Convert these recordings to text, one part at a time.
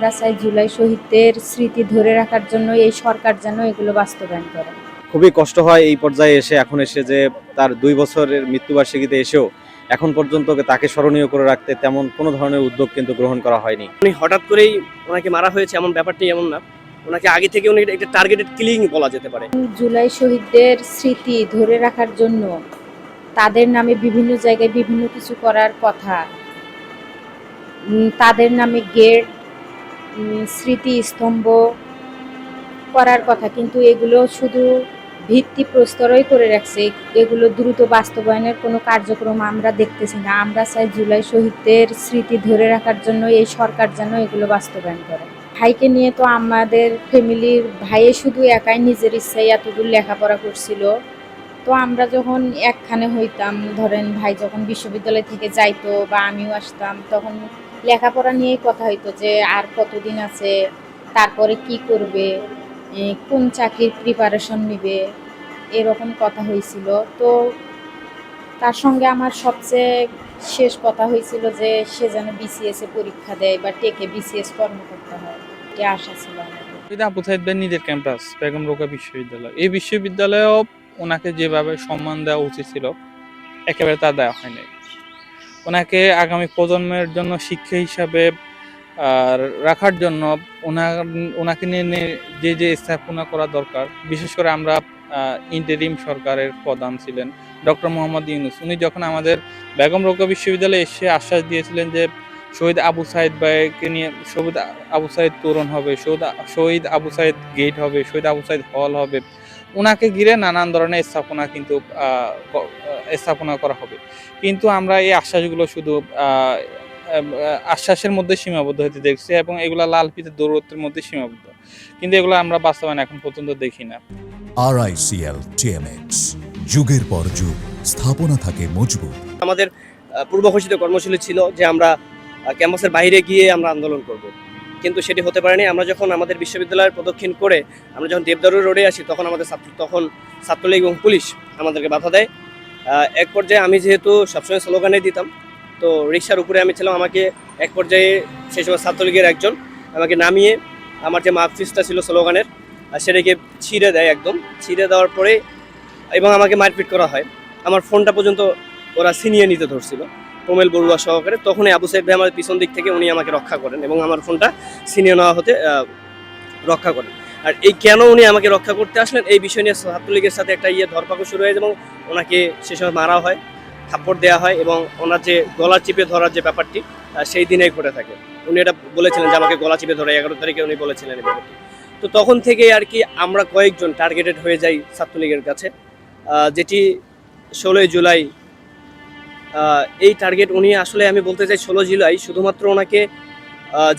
আমরা চাই জুলাই শহীদদের স্মৃতি ধরে রাখার জন্য এই সরকার যেন এগুলো বাস্তবায়ন করে। খুবই কষ্ট হয় এই পর্যায়ে এখন এসে যে তার 2 বছরের মৃত্যুবার্ষিকীতে এসেও এখন পর্যন্ত তাকে স্মরণীয় করে রাখতে তেমন কোনো ধরনের উদ্যোগ কিন্তু গ্রহণ করা হয়নি। উনি হঠাৎ করেই ওনাকে মারা হয়েছে এমন ব্যাপারটি এমন না, ওনাকে আগে থেকে উনি একটা টার্গেটেড কিলিং বলা যেতে পারে। জুলাই শহীদদের স্মৃতি ধরে রাখার জন্য তাদের নামে বিভিন্ন জায়গায় বিভিন্ন কিছু করার কথা, তাদের নামে গেট, স্মৃতিস্তম্ভ করার কথা, কিন্তু এগুলো শুধু ভিত্তিপ্রস্তরই করে রাখছে। এগুলো দ্রুত বাস্তবায়নের কোনো কার্যক্রম আমরা দেখতেছি না। আমরা চাই জুলাই শহীদদের স্মৃতি ধরে রাখার জন্য এই সরকার যেন এগুলো বাস্তবায়ন করে। ভাইকে নিয়ে তো আমাদের ফ্যামিলির ভাইয়ে শুধু একাই নিজের ইচ্ছায় এতদূর লেখাপড়া করছিল। তো আমরা যখন একখানে হইতাম, ধরেন ভাই যখন বিশ্ববিদ্যালয় থেকে যাইতো বা আমিও আসতাম, তখন লেখাপড়া নিয়েই কথা হইতো যে আর কতদিন আছে, তারপরে কি করবে, কোন চাকরির প্রিপারেশন নেবে, এরকম কথা হয়েছিল। তো তার সঙ্গে আমার সবচেয়ে শেষ কথা হয়েছিল যে সে যেন বিসিএস-এ পরীক্ষা দেয় বা টেকে বিসিএস কর্মকর্তা হয়, এটা আশা ছিল আমাদের। আবু সাইদ ভাই নিজের ক্যাম্পাস বেগম রোকেয়া বিশ্ববিদ্যালয়, এই বিশ্ববিদ্যালয়েও ওনাকে যেভাবে সম্মান দেওয়া উচিত ছিল একেবারে তা দেওয়া হয়নি। ওনাকে আগামী প্রজন্মের জন্য শিক্ষা হিসাবে রাখার জন্য ওনাকে নিয়ে যে স্থাপনা করা দরকার, বিশেষ করে আমরা ইন্টারিম সরকারের প্রধান ছিলেন ডক্টর মোহাম্মদ ইউনূস। উনি যখন আমাদের বেগম রোকেয়া বিশ্ববিদ্যালয়ে এসে আশ্বাস দিয়েছিলেন যে শহীদ আবু সাইদ ভাইকে নিয়ে শহীদ আবু সাইদ তোরণ হবে, শহীদ আবু সাইদ গেট হবে, শহীদ আবু সাইদ হল হবে, ওনাকে ঘিরে নানান ধরনের স্থাপনা করা হবে। কিন্তু আমরা এই আশ্বাসগুলো শুধু আশ্বাসের মধ্যে সীমাবদ্ধ হতে দেখছি এবং এগুলা লাল ফিতের দৌড়ত্বের মধ্যে সীমাবদ্ধ, কিন্তু এগুলো আমরা বাস্তবায়ন এখন পর্যন্ত দেখি না। RICL TMX, যুগের পর যুগ স্থাপনা থাকে মজবুত। আমাদের পূর্ব ঘোষিত কর্মসূচি ছিল যে আমরা ক্যাম্পাসের বাইরে গিয়ে আমরা আন্দোলন করব, কিন্তু সেটি হতে পারেনি। আমরা যখন আমাদের বিশ্ববিদ্যালয়ের প্রদক্ষিণ করে আমরা যখন দেবদারু রোডে আসি, তখন আমাদের ছাত্রলীগ এবং পুলিশ আমাদেরকে বাধা দেয়। এক পর্যায়ে আমি যেহেতু সবসময় স্লোগানে দিতাম, তো রিক্সার উপরে আমি ছিলাম, আমাকে এক পর্যায়ে সেই সময় ছাত্রলীগের একজন আমাকে নামিয়ে আমার যে মার্কশিটটা ছিল স্লোগানের সেটাকে ছিঁড়ে দেয়, একদম ছিঁড়ে দেওয়ার পরে এবং আমাকে মারপিট করা হয়। আমার ফোনটা পর্যন্ত ওরা ছিনিয়ে নিতে ধরছিল প্রমেল বড়ুয়া সহকারে। তখনই আবু সাইদ ভাই আমার পিছন দিক থেকে উনি আমাকে রক্ষা করেন এবং আমার ফোনটা ছিনিয়ে নেওয়া হতে রক্ষা করেন। আর এই কেন উনি আমাকে রক্ষা করতে আসলেন এই বিষয় নিয়ে ছাত্রলীগের সাথে একটা ধরপাকড় শুরু হয়েছে এবং ওনাকে সে সময় মারা হয়, থাপ্পড় দেওয়া হয় এবং ওনার যে গলা চিপে ধরার যে ব্যাপারটি সেই দিনেই ঘটে থাকে। উনি এটা বলেছিলেন যে আমাকে গলা চিপে ধরে 11 তারিখে উনি বলেছিলেন এই ব্যাপারটি। তো তখন থেকে আর কি আমরা কয়েকজন টার্গেটেড হয়ে যাই ছাত্রলীগের কাছে, যেটি 16 জুলাই এই টার্গেট। উনি আসলে আমি বলতে চাই 16 জুলাই শুধুমাত্র ওনাকে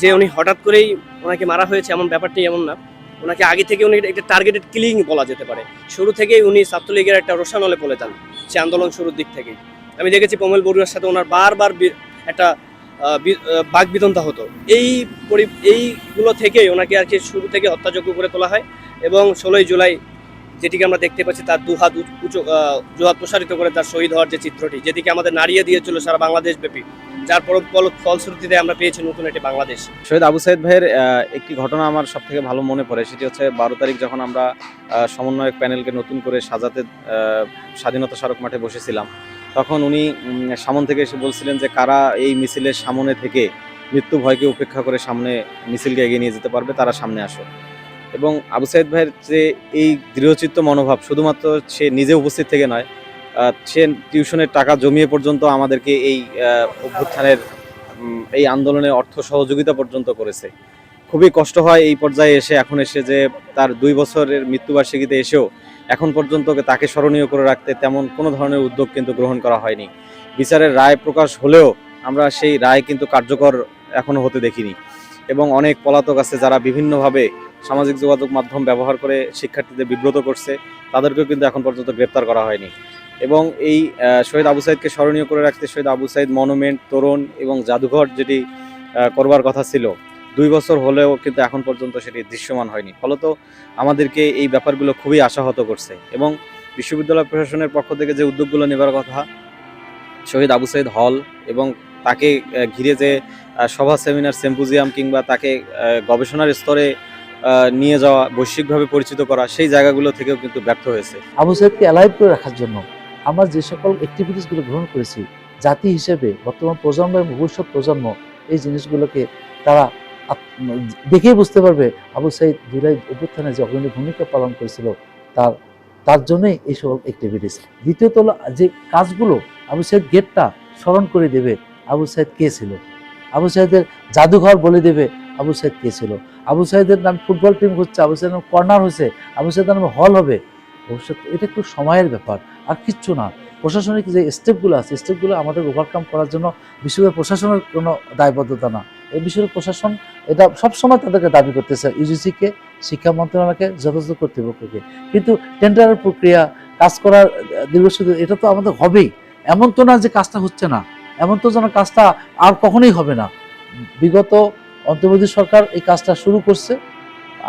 যে উনি হঠাৎ করেই ওনাকে মারা হয়েছে এমন ব্যাপারটি এমন না, ওনাকে আগে থেকে উনি একটা টার্গেটেড কিলিং বলা যেতে পারে। শুরু থেকেই উনি ছাত্রলীগের একটা রোশানলে পড়ে যান সে আন্দোলন শুরুর দিক থেকেই। আমি দেখেছি প্রমেল বড়ুয়ার সাথে ওনার বারবার একটা বাকবিতণ্ডা হতো। এইগুলো থেকেই ওনাকে আর কি শুরু থেকে হত্যাযোগ্য করে তোলা হয় এবং 16 জুলাই যেটিকে আমরা দেখতে পাচ্ছি তার দুহাত প্রসারিত করে তার শহীদ হওয়ার যে চিত্রটি, যেদিকে আমাদের নাড়িয়ে দিয়েছিল সারা বাংলাদেশ ব্যাপী, যার ফলশ্রুতিতে আমরা পেয়েছি নতুন একটি বাংলাদেশ। শহীদ আবু সাইদ ভাইয়ের একটি ঘটনা আমার সব থেকে ভালো মনে পড়ে, সেটি হচ্ছে 12 তারিখ যখন আমরা সমন্বয়ক প্যানেলকে নতুন করে সাজাতে স্বাধীনতা স্মারক মাঠে বসেছিলাম, তখন উনি সামন থেকে এসে বলছিলেন যে কারা এই মিছিলের সামনে থেকে মৃত্যু ভয়কে উপেক্ষা করে সামনে মিছিলকে এগিয়ে নিয়ে যেতে পারবে তারা সামনে আসো। এবং আবু সাইদ ভাইয়ের যে এই দৃঢ়চিত্ত মনোভাব, শুধুমাত্র সে নিজে উপস্থিত থেকে নয়, সে টিউশনের টাকা জমিয়ে পর্যন্ত আমাদেরকে এই অভ্যুত্থানের এই আন্দোলনে অর্থ সহযোগিতা পর্যন্ত করেছে। খুবই কষ্ট হয় এই পর্যায়ে এখন এসে যে তার 2 বছরের মৃত্যুবার্ষিকীতে এসেও এখন পর্যন্ত তাকে স্মরণীয় করে রাখতে তেমন কোনো ধরনের উদ্যোগ কিন্তু গ্রহণ করা হয়নি। বিচারের রায় প্রকাশ হলেও আমরা সেই রায় কিন্তু কার্যকর এখনো হতে দেখিনি এবং অনেক পলাতক আছে যারা বিভিন্নভাবে সামাজিক যোগাযোগ মাধ্যম ব্যবহার করে শিক্ষার্থীদের বিব্রত করছে, তাদেরকেও কিন্তু এখন পর্যন্ত গ্রেপ্তার করা হয়নি। এবং এই শহীদ আবু সাইদকে স্মরণীয় করে রাখতে শহীদ আবু সাইদ মনুমেন্ট, তোরণ এবং জাদুঘর যেটি করবার কথা ছিল, 2 বছর হলেও কিন্তু এখন পর্যন্ত সেটি দৃশ্যমান হয়নি। ফলত আমাদেরকে এই ব্যাপারগুলো খুবই আশাহত করছে এবং বিশ্ববিদ্যালয় প্রশাসনের পক্ষ থেকে যে উদ্যোগগুলো নেবার কথা, শহীদ আবু সাইদ হল এবং তাকে ঘিরে যে সভা, সেমিনার, সিম্পোজিয়াম কিংবা তাকে গবেষণার স্তরে নিয়ে যাওয়া, বৈশ্বিকভাবে পরিচিত করা, সেই জায়গাগুলো থেকেও কিন্তু ব্যর্থ হয়েছে। আবু সাইদকে অ্যালাইভ করে রাখার জন্য আমরা যে সকল অ্যাক্টিভিটিসগুলো গ্রহণ করেছি, জাতি হিসেবে বর্তমান প্রজন্ম এবং ভবিষ্যৎ প্রজন্ম এই জিনিসগুলোকে তারা দেখেই বুঝতে পারবে আবু সাইদ জুলাই অভ্যুত্থানে যে অগ্রণী ভূমিকা পালন করেছিল তার জন্যই এই সকল অ্যাক্টিভিটিস। দ্বিতীয়ত হলো যে কাজগুলো আবু সাইদ গেটটা স্মরণ করে দেবে আবু সাইদ কে ছিল, আবু সাইদের জাদুঘর বলে দেবে আবু সাইদ কে ছিল, আবু সাইদের নাম ফুটবল টিম হচ্ছে, আবু সাইদের নাম কর্নার হচ্ছে, আবু সাইদের নামে হল হবে। ভবিষ্যৎ এটা একটু সময়ের ব্যাপার, আর কিচ্ছু না। প্রশাসনিক যে স্টেপগুলো আছে, স্টেপগুলো আমাদের ওভারকাম করার জন্য বিশ্ববিদ্যালয় প্রশাসনের কোনো দায়বদ্ধতা না। এই বিষয়ে প্রশাসন এটা সবসময় তাদেরকে দাবি করতেছে, ইউজিসিকে, শিক্ষা মন্ত্রণালয়কে, যথাযথ কর্তৃপক্ষকে। কিন্তু টেন্ডারের প্রক্রিয়া, কাজ করার দীর্ঘসূত্র, এটা তো আমাদের হবেই। এমন তো না যে কাজটা হচ্ছে না, এমন তো যেন কাজটা আর কখনোই হবে না। বিগত অন্তর্বর্তী সরকার এই কাজটা শুরু করছে,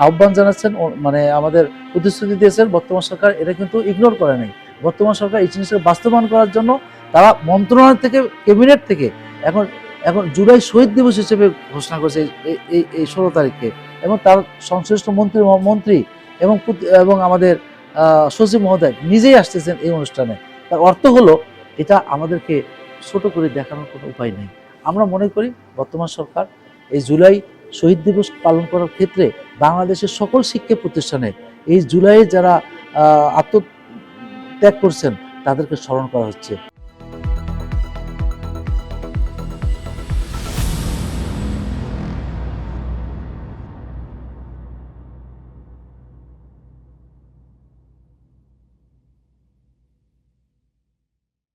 আহ্বান জানাচ্ছেন, মানে আমাদের প্রতিশ্রুতি দিয়েছেন। বর্তমান সরকার এটা কিন্তু ইগনোর করে নাই। বর্তমান সরকার এই জিনিসকে বাস্তবায়ন করার জন্য তারা মন্ত্রণালয় থেকে, ক্যাবিনেট থেকে এখন জুলাই শহীদ দিবস হিসেবে ঘোষণা করেছে এই 16 তারিখে, এবং তার সংশ্লিষ্ট মন্ত্রী এবং আমাদের সচিব মহোদয় নিজেই আসতেছেন এই অনুষ্ঠানে। তার অর্থ হলো এটা আমাদেরকে ছোট করে দেখানোর কোনো উপায় নেই। আমরা মনে করি বর্তমান সরকার এই জুলাই শহীদ দিবস পালন করার ক্ষেত্রে বাংলাদেশের সকল শিক্ষা প্রতিষ্ঠানে এই জুলাইয়ে যারা আত্মত্যাগ করছেন তাদেরকে স্মরণ করা হচ্ছে।